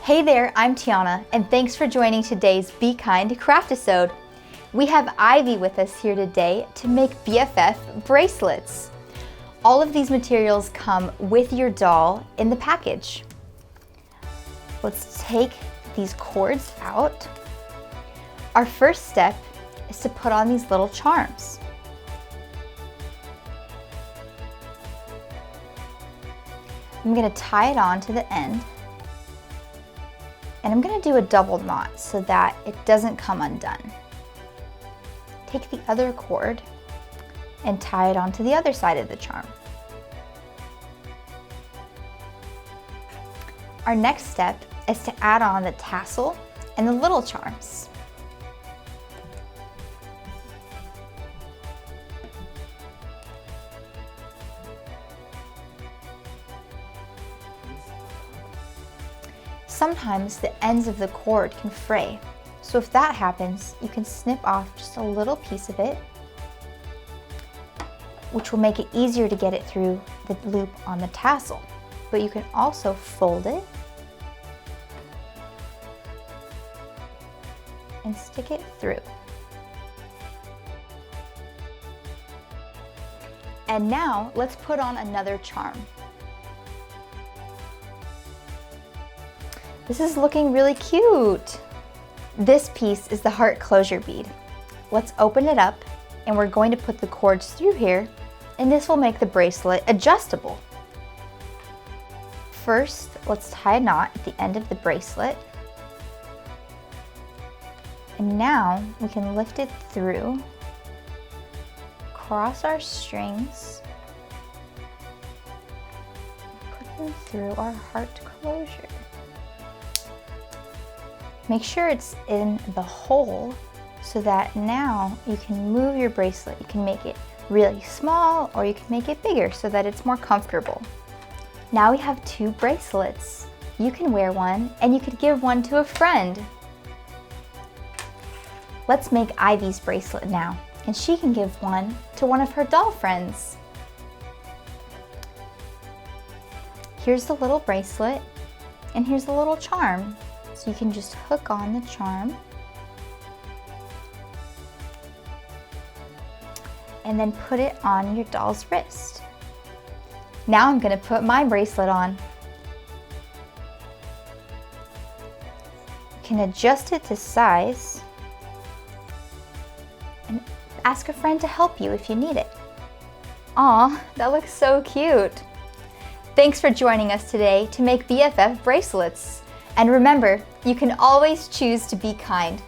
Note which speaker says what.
Speaker 1: Hey there, I'm Tiana, and thanks for joining today's B-Kind Craftisode. We have Ivy with us here today to make BFF bracelets. All of these materials come with your doll in the package. Let's take these cords out. Our first step is to put on these little charms. I'm going to tie it on to the end. And I'm going to do a double knot so that it doesn't come undone. Take the other cord and tie it onto the other side of the charm. Our next step is to add on the tassel and the little charms. Sometimes the ends of the cord can fray, so if that happens, you can snip off just a little piece of it, which will make it easier to get it through the loop on the tassel. But you can also fold it and stick it through. And now let's put on another charm. This is looking really cute. This piece is the heart closure bead. Let's open it up and we're going to put the cords through here, and this will make the bracelet adjustable. First, let's tie a knot at the end of the bracelet. And now we can lift it through, cross our strings, put them through our heart closure. Make sure it's in the hole so that now you can move your bracelet. You can make it really small or you can make it bigger so that it's more comfortable. Now we have two bracelets. You can wear one and you could give one to a friend. Let's make Ivy's bracelet now, and she can give one to one of her doll friends. Here's the little bracelet and here's the little charm. So you can just hook on the charm and then put it on your doll's wrist. Now I'm going to put my bracelet on. You can adjust it to size and ask a friend to help you if you need it. Aw, that looks so cute. Thanks for joining us today to make BFF bracelets. And remember, you can always choose to be kind.